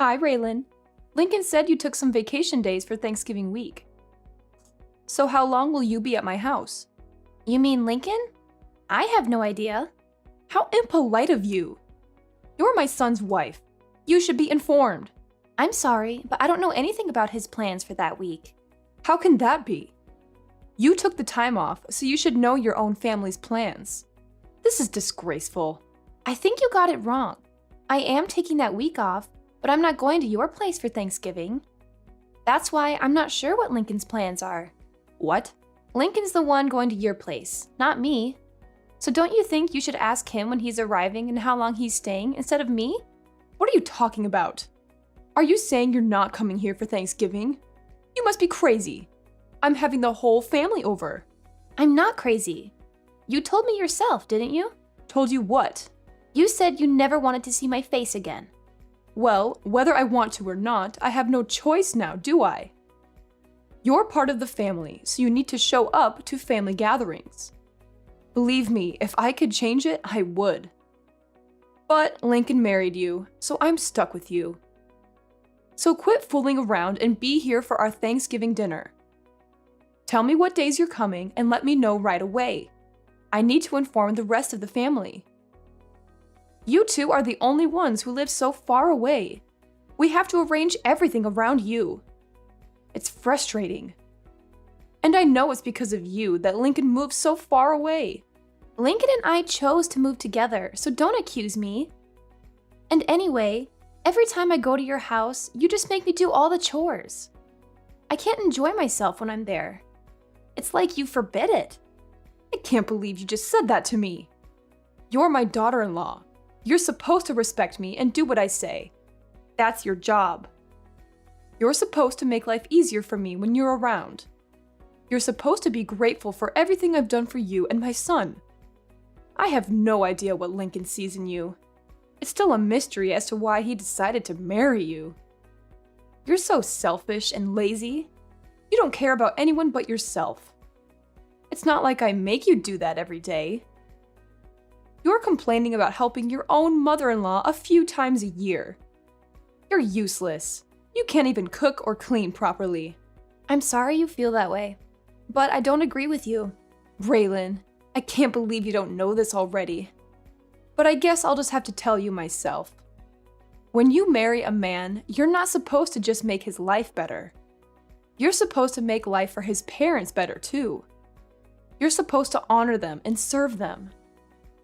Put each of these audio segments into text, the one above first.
Hi, Raylan. Lincoln said you took some vacation days for Thanksgiving week. So how long will you be at my house? You mean Lincoln? I have no idea. How impolite of you! You're my son's wife. You should be informed. I'm sorry, but I don't know anything about his plans for that week. How can that be? You took the time off, so you should know your own family's plans. This is disgraceful. I think you got it wrong. I am taking that week off, but I'm not going to your place for Thanksgiving. That's why I'm not sure what Lincoln's plans are. What? Lincoln's the one going to your place, not me. So don't you think you should ask him when he's arriving and how long he's staying instead of me? What are you talking about? Are you saying you're not coming here for Thanksgiving? You must be crazy. I'm having the whole family over. I'm not crazy. You told me yourself, didn't you? Told you what? You said you never wanted to see my face again. Well, whether I want to or not, I have no choice now, do I? You're part of the family, so you need to show up to family gatherings. Believe me, if I could change it, I would. But Lincoln married you, so I'm stuck with you. So quit fooling around and be here for our Thanksgiving dinner. Tell me what days you're coming and let me know right away. I need to inform the rest of the family. You two are the only ones who live so far away. We have to arrange everything around you. It's frustrating. And I know it's because of you that Lincoln moved so far away. Lincoln and I chose to move together, so don't accuse me. And anyway, every time I go to your house, you just make me do all the chores. I can't enjoy myself when I'm there. It's like you forbid it. I can't believe you just said that to me. You're my daughter-in-law. You're supposed to respect me and do what I say. That's your job. You're supposed to make life easier for me when you're around. You're supposed to be grateful for everything I've done for you and my son. I have no idea what Lincoln sees in you. It's still a mystery as to why he decided to marry you. You're so selfish and lazy. You don't care about anyone but yourself. It's not like I make you do that every day. You're complaining about helping your own mother-in-law a few times a year. You're useless. You can't even cook or clean properly. I'm sorry you feel that way, but I don't agree with you. Raylan, I can't believe you don't know this already. But I guess I'll just have to tell you myself. When you marry a man, you're not supposed to just make his life better. You're supposed to make life for his parents better too. You're supposed to honor them and serve them.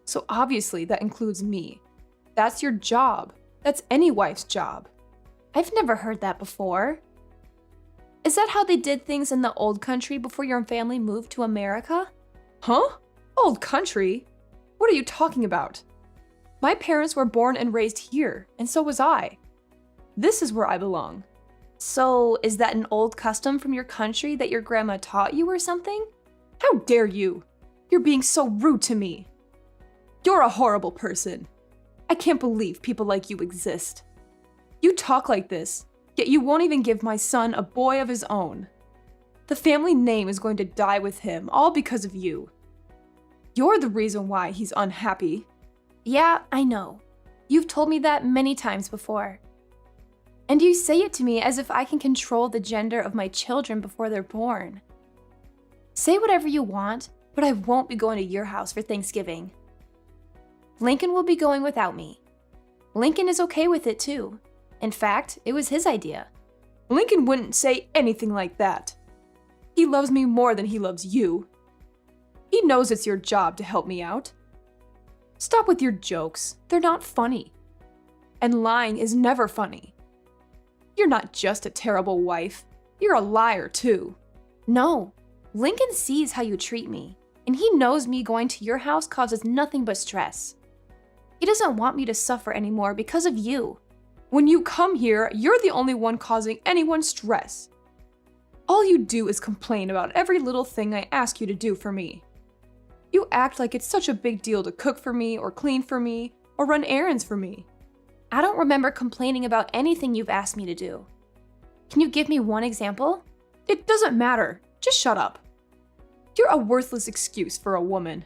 So obviously that includes me. That's your job. That's any wife's job. I've never heard that before. Is that how they did things in the old country before your family moved to America? Huh? Old country? What are you talking about? My parents were born and raised here, and so was I. This is where I belong. So, is that an old custom from your country that your grandma taught you or something? How dare you? You're being so rude to me. You're a horrible person. I can't believe people like you exist. You talk like this, yet you won't even give my son a boy of his own. The family name is going to die with him, all because of you. You're the reason why he's unhappy. Yeah, I know. You've told me that many times before. And you say it to me as if I can control the gender of my children before they're born. Say whatever you want, but I won't be going to your house for Thanksgiving. Lincoln will be going without me. Lincoln is okay with it too. In fact, it was his idea. Lincoln wouldn't say anything like that. He loves me more than he loves you. He knows it's your job to help me out. Stop with your jokes. They're not funny. And lying is never funny. You're not just a terrible wife. You're a liar too. No, Lincoln sees how you treat me, and he knows me going to your house causes nothing but stress. He doesn't want me to suffer anymore because of you. When you come here, you're the only one causing anyone stress. All you do is complain about every little thing I ask you to do for me. You act like it's such a big deal to cook for me or clean for me or run errands for me. I don't remember complaining about anything you've asked me to do. Can you give me one example? It doesn't matter. Just shut up. You're a worthless excuse for a woman.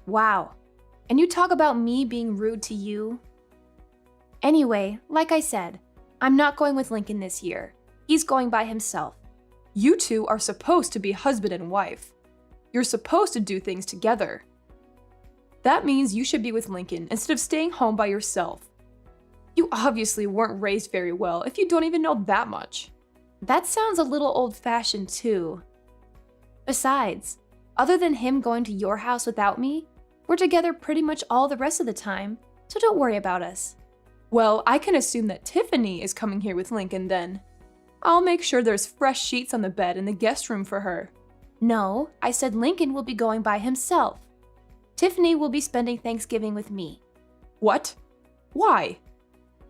Wow. And you talk about me being rude to you? Anyway, like I said, I'm not going with Lincoln this year. He's going by himself. You two are supposed to be husband and wife. You're supposed to do things together. That means you should be with Lincoln instead of staying home by yourself. You obviously weren't raised very well if you don't even know that much. That sounds a little old-fashioned too. Besides, other than him going to your house without me, we're together pretty much all the rest of the time, so don't worry about us. Well, I can assume that Tiffany is coming here with Lincoln then. I'll make sure there's fresh sheets on the bed in the guest room for her. No, I said Lincoln will be going by himself. Tiffany will be spending Thanksgiving with me. What? Why?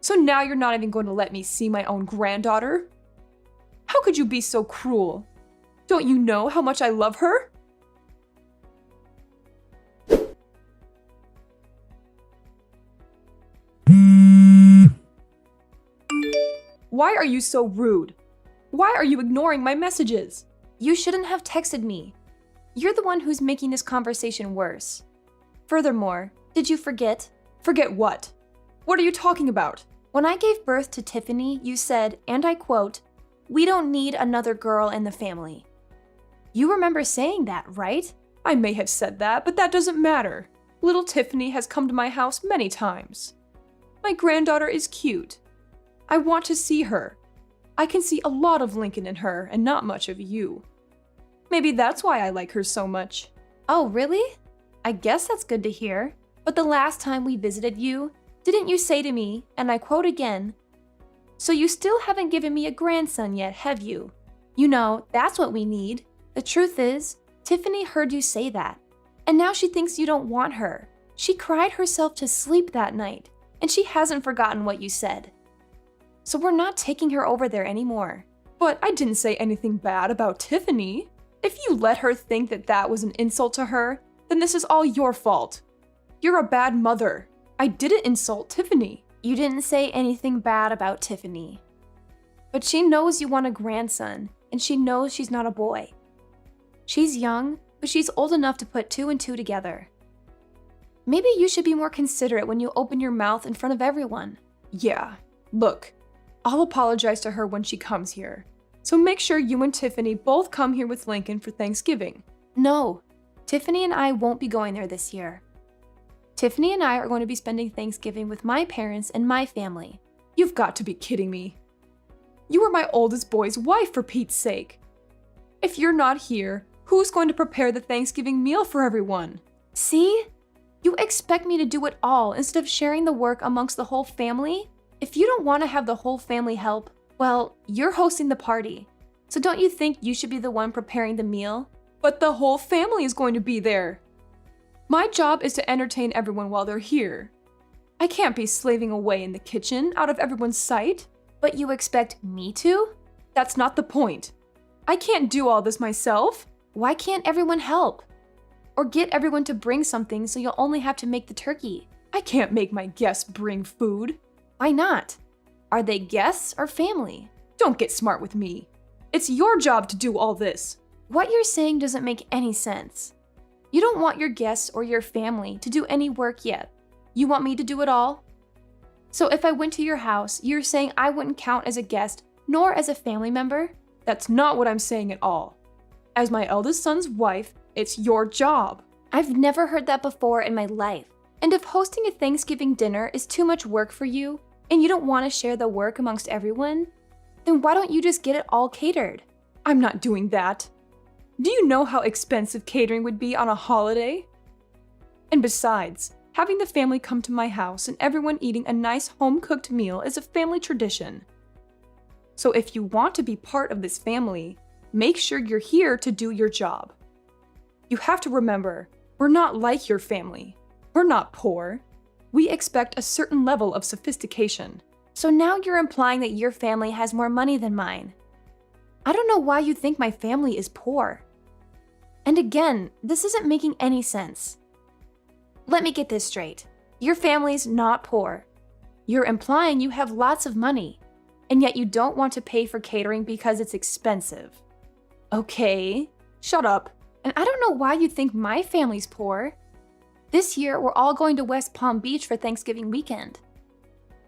So now you're not even going to let me see my own granddaughter? How could you be so cruel? Don't you know how much I love her? Why are you so rude? Why are you ignoring my messages? You shouldn't have texted me. You're the one who's making this conversation worse. Furthermore, did you forget? Forget what? What are you talking about? When I gave birth to Tiffany, you said, and I quote, "We don't need another girl in the family." You remember saying that, right? I may have said that, but that doesn't matter. Little Tiffany has come to my house many times. My granddaughter is cute. I want to see her. I can see a lot of Lincoln in her and not much of you. Maybe that's why I like her so much. Oh, really? I guess that's good to hear. But the last time we visited you, didn't you say to me, and I quote again, "So you still haven't given me a grandson yet, have you?" You know, that's what we need. The truth is, Tiffany heard you say that, and now she thinks you don't want her. She cried herself to sleep that night, and she hasn't forgotten what you said. So we're not taking her over there anymore. But I didn't say anything bad about Tiffany. If you let her think that that was an insult to her, then this is all your fault. You're a bad mother. I didn't insult Tiffany. You didn't say anything bad about Tiffany. But she knows you want a grandson, and she knows she's not a boy. She's young, but she's old enough to put two and two together. Maybe you should be more considerate when you open your mouth in front of everyone. Yeah, look, I'll apologize to her when she comes here. So make sure you and Tiffany both come here with Lincoln for Thanksgiving. No, Tiffany and I won't be going there this year. Tiffany and I are going to be spending Thanksgiving with my parents and my family. You've got to be kidding me. You are my oldest boy's wife, for Pete's sake. If you're not here, who's going to prepare the Thanksgiving meal for everyone? See? You expect me to do it all instead of sharing the work amongst the whole family? If you don't want to have the whole family help, well, you're hosting the party. So don't you think you should be the one preparing the meal? But the whole family is going to be there. My job is to entertain everyone while they're here. I can't be slaving away in the kitchen out of everyone's sight. But you expect me to? That's not the point. I can't do all this myself. Why can't everyone help? Or get everyone to bring something so you'll only have to make the turkey. I can't make my guests bring food. Why not? Are they guests or family? Don't get smart with me. It's your job to do all this. What you're saying doesn't make any sense. You don't want your guests or your family to do any work yet. You want me to do it all? So if I went to your house, you're saying I wouldn't count as a guest nor as a family member? That's not what I'm saying at all. As my eldest son's wife, it's your job. I've never heard that before in my life. And if hosting a Thanksgiving dinner is too much work for you, and you don't want to share the work amongst everyone, then why don't you just get it all catered? I'm not doing that. Do you know how expensive catering would be on a holiday? And besides, having the family come to my house and everyone eating a nice home-cooked meal is a family tradition. So if you want to be part of this family, make sure you're here to do your job. You have to remember, we're not like your family. We're not poor. We expect a certain level of sophistication. So now you're implying that your family has more money than mine. I don't know why you think my family is poor. And again, this isn't making any sense. Let me get this straight. Your family's not poor. You're implying you have lots of money, and yet you don't want to pay for catering because it's expensive. Okay, shut up. And I don't know why you think my family's poor. This year, we're all going to West Palm Beach for Thanksgiving weekend.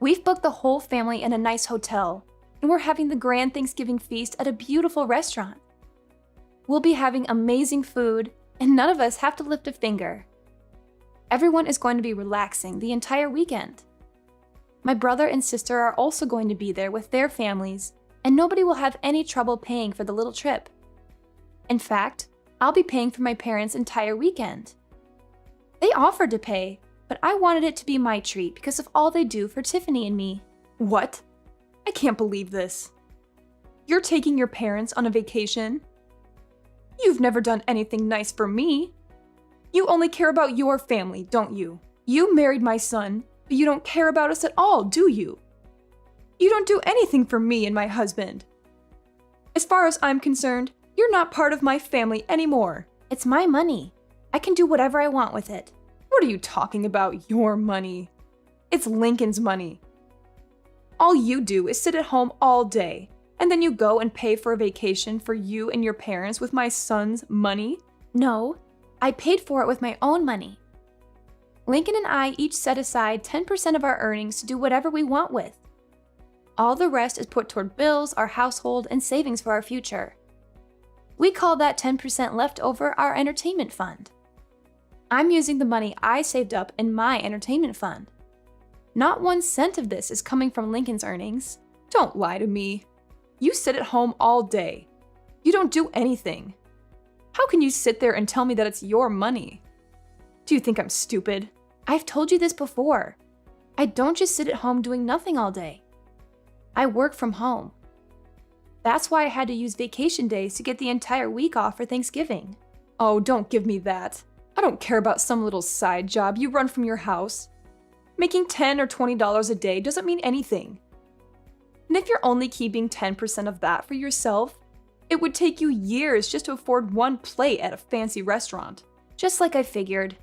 We've booked the whole family in a nice hotel, and we're having the grand Thanksgiving feast at a beautiful restaurant. We'll be having amazing food, and none of us have to lift a finger. Everyone is going to be relaxing the entire weekend. My brother and sister are also going to be there with their families, and nobody will have any trouble paying for the little trip. In fact, I'll be paying for my parents' entire weekend. They offered to pay, but I wanted it to be my treat because of all they do for Tiffany and me. What? I can't believe this. You're taking your parents on a vacation? You've never done anything nice for me. You only care about your family, don't you? You married my son, but you don't care about us at all, do you? You don't do anything for me and my husband. As far as I'm concerned, you're not part of my family anymore. It's my money. I can do whatever I want with it. What are you talking about, your money? It's Lincoln's money. All you do is sit at home all day, and then you go and pay for a vacation for you and your parents with my son's money? No, I paid for it with my own money. Lincoln and I each set aside 10% of our earnings to do whatever we want with. All the rest is put toward bills, our household, and savings for our future. We call that 10% left over our entertainment fund. I'm using the money I saved up in my entertainment fund. Not 1 cent of this is coming from Lincoln's earnings. Don't lie to me. You sit at home all day. You don't do anything. How can you sit there and tell me that it's your money? Do you think I'm stupid? I've told you this before. I don't just sit at home doing nothing all day. I work from home. That's why I had to use vacation days to get the entire week off for Thanksgiving. Oh, don't give me that. I don't care about some little side job you run from your house. Making $10 or $20 a day doesn't mean anything. And if you're only keeping 10% of that for yourself, it would take you years just to afford one plate at a fancy restaurant. Just like I figured.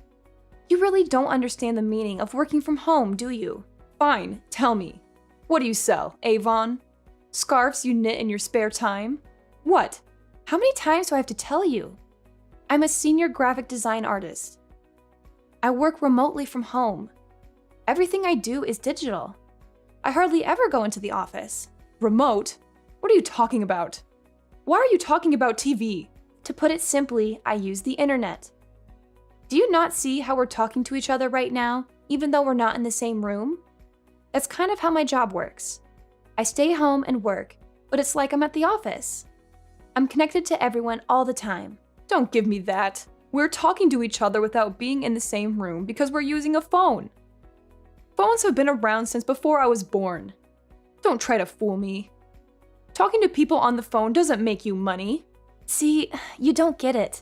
You really don't understand the meaning of working from home, do you? Fine, tell me. What do you sell, Avon? Scarves you knit in your spare time? What? How many times do I have to tell you? I'm a senior graphic design artist. I work remotely from home. Everything I do is digital. I hardly ever go into the office. Remote? What are you talking about? Why are you talking about TV? To put it simply, I use the internet. Do you not see how we're talking to each other right now, even though we're not in the same room? That's kind of how my job works. I stay home and work, but it's like I'm at the office. I'm connected to everyone all the time. Don't give me that. We're talking to each other without being in the same room because we're using a phone. Phones have been around since before I was born. Don't try to fool me. Talking to people on the phone doesn't make you money. See, you don't get it.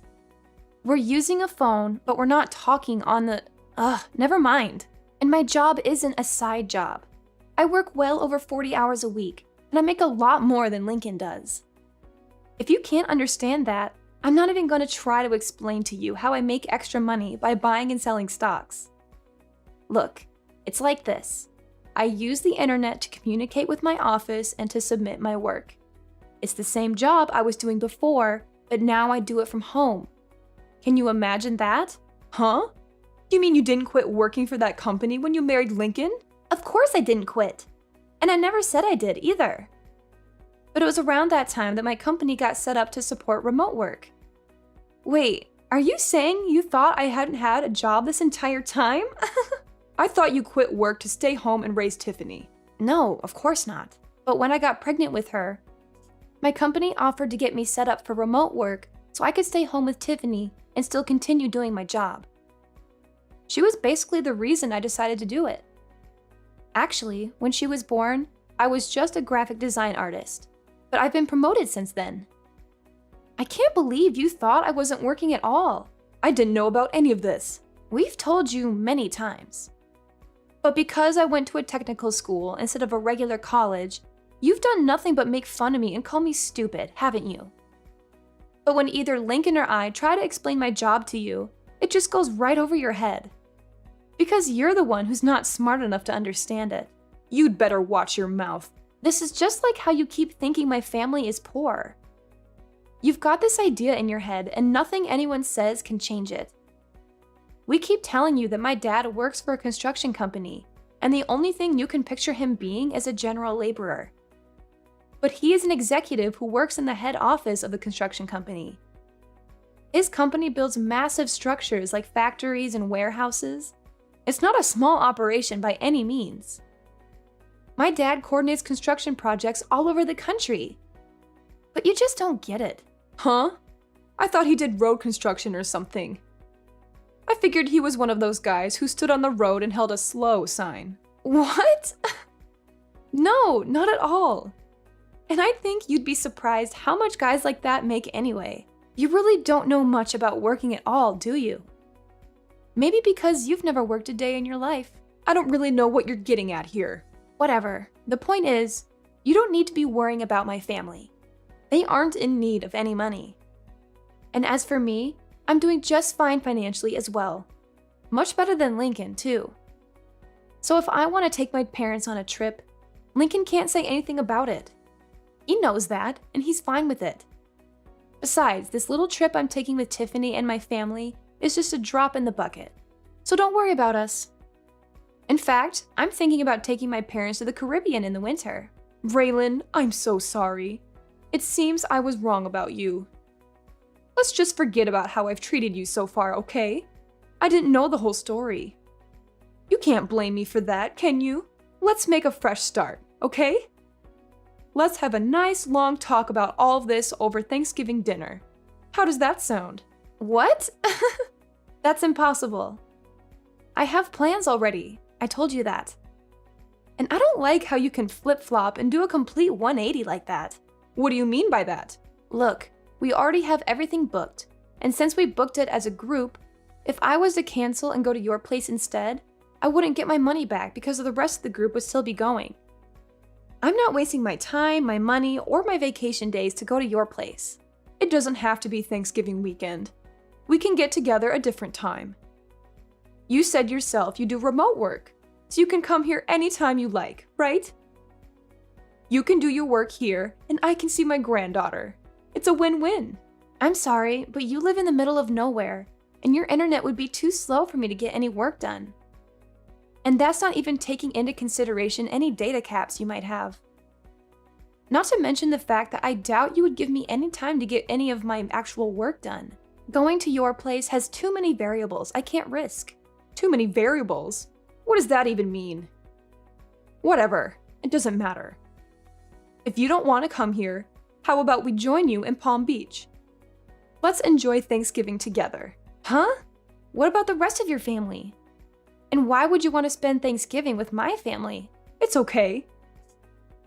We're using a phone, but we're not talking on the... never mind. And my job isn't a side job. I work well over 40 hours a week, and I make a lot more than Lincoln does. If you can't understand that, I'm not even going to try to explain to you how I make extra money by buying and selling stocks. Look, it's like this. I use the internet to communicate with my office and to submit my work. It's the same job I was doing before, but now I do it from home. Can you imagine that? Huh? You mean you didn't quit working for that company when you married Lincoln? Of course I didn't quit. And I never said I did either. But it was around that time that my company got set up to support remote work. Wait, are you saying you thought I hadn't had a job this entire time? I thought you quit work to stay home and raise Tiffany. No, of course not. But when I got pregnant with her, my company offered to get me set up for remote work so I could stay home with Tiffany and still continue doing my job. She was basically the reason I decided to do it. Actually, when she was born, I was just a graphic design artist, but I've been promoted since then. I can't believe you thought I wasn't working at all. I didn't know about any of this. We've told you many times. But because I went to a technical school instead of a regular college, you've done nothing but make fun of me and call me stupid, haven't you? But when either Lincoln or I try to explain my job to you, it just goes right over your head. Because you're the one who's not smart enough to understand it. You'd better watch your mouth. This is just like how you keep thinking my family is poor. You've got this idea in your head and nothing anyone says can change it. We keep telling you that my dad works for a construction company, and the only thing you can picture him being is a general laborer. But he is an executive who works in the head office of the construction company. His company builds massive structures like factories and warehouses. It's not a small operation by any means. My dad coordinates construction projects all over the country. But you just don't get it. Huh? I thought he did road construction or something. I figured he was one of those guys who stood on the road and held a slow sign. What? No, not at all. And I think you'd be surprised how much guys like that make anyway. You really don't know much about working at all, do you? Maybe because you've never worked a day in your life. I don't really know what you're getting at here. Whatever. The point is, you don't need to be worrying about my family. They aren't in need of any money. And as for me, I'm doing just fine financially as well. Much better than Lincoln, too. So if I want to take my parents on a trip, Lincoln can't say anything about it. He knows that, and he's fine with it. Besides, this little trip I'm taking with Tiffany and my family is just a drop in the bucket. So don't worry about us. In fact, I'm thinking about taking my parents to the Caribbean in the winter. Raylan, I'm so sorry. It seems I was wrong about you. Let's just forget about how I've treated you so far, okay? I didn't know the whole story. You can't blame me for that, can you? Let's make a fresh start, okay? Let's have a nice long talk about all of this over Thanksgiving dinner. How does that sound? What? That's impossible. I have plans already. I told you that. And I don't like how you can flip-flop and do a complete 180 like that. What do you mean by that? Look, we already have everything booked, and since we booked it as a group, if I was to cancel and go to your place instead, I wouldn't get my money back because the rest of the group would still be going. I'm not wasting my time, my money, or my vacation days to go to your place. It doesn't have to be Thanksgiving weekend. We can get together a different time. You said yourself you do remote work, so you can come here anytime you like, right? You can do your work here, and I can see my granddaughter. It's a win-win. I'm sorry, but you live in the middle of nowhere, and your internet would be too slow for me to get any work done. And that's not even taking into consideration any data caps you might have. Not to mention the fact that I doubt you would give me any time to get any of my actual work done. Going to your place has too many variables I can't risk. Too many variables? What does that even mean? Whatever, it doesn't matter. If you don't want to come here, how about we join you in Palm Beach? Let's enjoy Thanksgiving together. Huh? What about the rest of your family? And why would you want to spend Thanksgiving with my family? It's okay.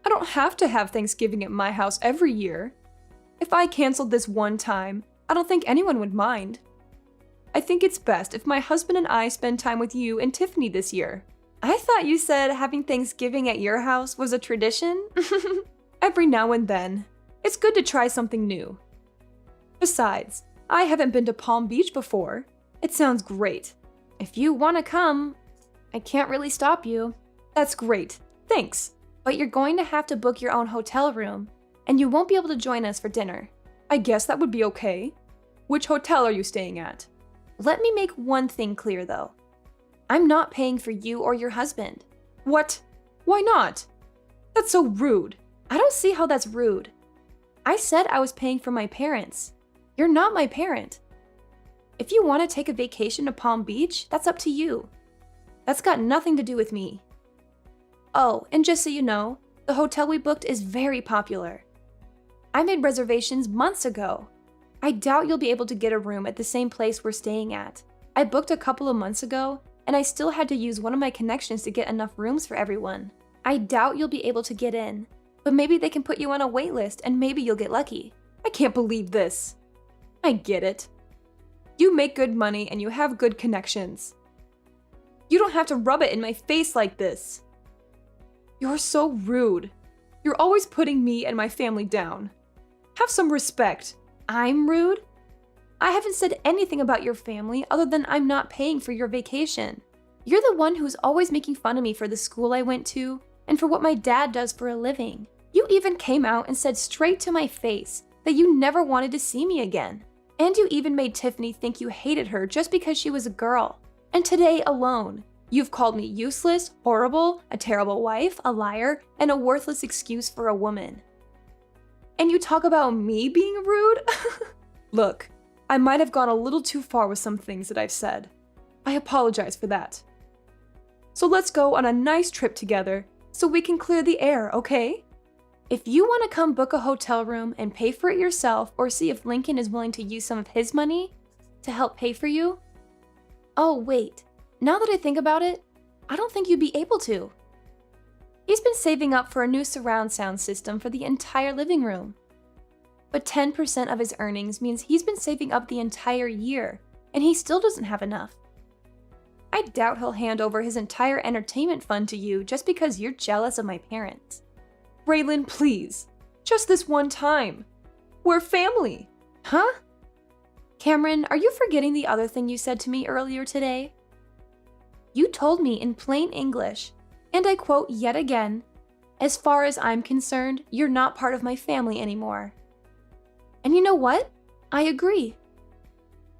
I don't have to have Thanksgiving at my house every year. If I canceled this one time, I don't think anyone would mind. I think it's best if my husband and I spend time with you and Tiffany this year. I thought you said having Thanksgiving at your house was a tradition? Every now and then. It's good to try something new. Besides, I haven't been to Palm Beach before. It sounds great. If you want to come, I can't really stop you. That's great. Thanks. But you're going to have to book your own hotel room, and you won't be able to join us for dinner. I guess that would be okay. Which hotel are you staying at? Let me make one thing clear, though. I'm not paying for you or your husband. What? Why not? That's so rude. I don't see how that's rude. I said I was paying for my parents. You're not my parent. If you want to take a vacation to Palm Beach, that's up to you. That's got nothing to do with me. Oh, and just so you know, the hotel we booked is very popular. I made reservations months ago. I doubt you'll be able to get a room at the same place we're staying at. I booked a couple of months ago, and I still had to use one of my connections to get enough rooms for everyone. I doubt you'll be able to get in, but maybe they can put you on a wait list and maybe you'll get lucky. I can't believe this. I get it. You make good money and you have good connections. You don't have to rub it in my face like this. You're so rude. You're always putting me and my family down. Have some respect. I'm rude? I haven't said anything about your family other than I'm not paying for your vacation. You're the one who's always making fun of me for the school I went to and for what my dad does for a living. You even came out and said straight to my face that you never wanted to see me again. And you even made Tiffany think you hated her just because she was a girl. And today alone, You've called me useless, horrible, a terrible wife, a liar, and a worthless excuse for a woman. And you talk about me being rude? Look, I might have gone a little too far with some things that I've said. I apologize for that. So let's go on a nice trip together so we can clear the air, okay? If you want to come book a hotel room and pay for it yourself, or see if Lincoln is willing to use some of his money to help pay for you. Oh, wait. Now that I think about it, I don't think you'd be able to. He's been saving up for a new surround sound system for the entire living room. But 10% of his earnings means he's been saving up the entire year, and he still doesn't have enough. I doubt he'll hand over his entire entertainment fund to you just because you're jealous of my parents. Raylan, please. Just this one time. We're family. Huh? Cameron, are you forgetting the other thing you said to me earlier today? You told me in plain English, and I quote yet again, "As far as I'm concerned, you're not part of my family anymore." And you know what? I agree.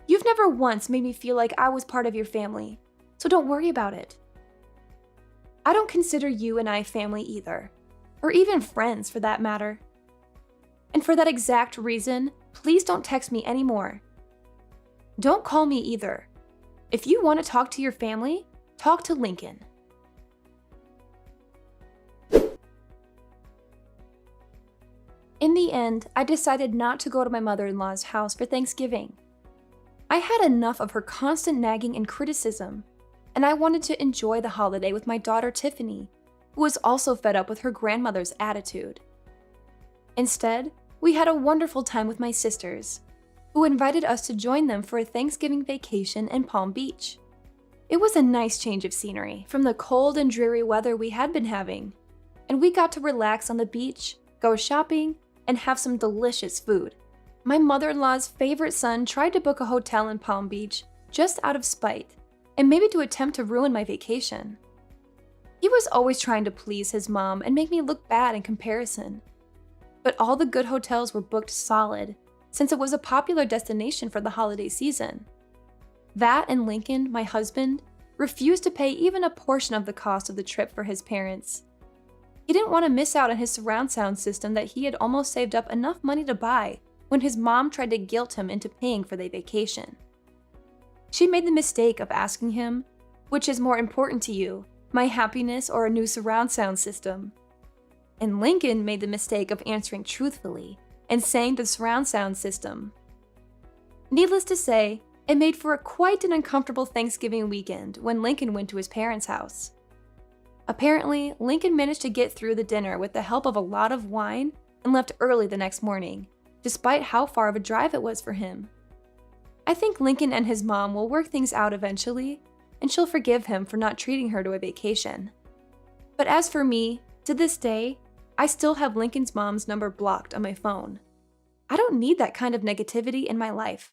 You've never once made me feel like I was part of your family, so don't worry about it. I don't consider you and I family either, or even friends for that matter. And for that exact reason, please don't text me anymore. Don't call me either. If you want to talk to your family, talk to Lincoln. In the end, I decided not to go to my mother-in-law's house for Thanksgiving. I had enough of her constant nagging and criticism, and I wanted to enjoy the holiday with my daughter Tiffany, who was also fed up with her grandmother's attitude. Instead, we had a wonderful time with my sisters, who invited us to join them for a Thanksgiving vacation in Palm Beach. It was a nice change of scenery from the cold and dreary weather we had been having, and we got to relax on the beach, go shopping, and have some delicious food. My mother-in-law's favorite son tried to book a hotel in Palm Beach just out of spite, and maybe to attempt to ruin my vacation. He was always trying to please his mom and make me look bad in comparison. But all the good hotels were booked solid, since it was a popular destination for the holiday season. That and Lincoln, my husband, refused to pay even a portion of the cost of the trip for his parents. He didn't want to miss out on his surround sound system that he had almost saved up enough money to buy when his mom tried to guilt him into paying for their vacation. She made the mistake of asking him, "Which is more important to you, my happiness or a new surround sound system?" And Lincoln made the mistake of answering truthfully and saying the surround sound system. Needless to say, it made for quite an uncomfortable Thanksgiving weekend when Lincoln went to his parents' house. Apparently, Lincoln managed to get through the dinner with the help of a lot of wine and left early the next morning, despite how far of a drive it was for him. I think Lincoln and his mom will work things out eventually, and she'll forgive him for not treating her to a vacation. But as for me, to this day, I still have Lincoln's mom's number blocked on my phone. I don't need that kind of negativity in my life.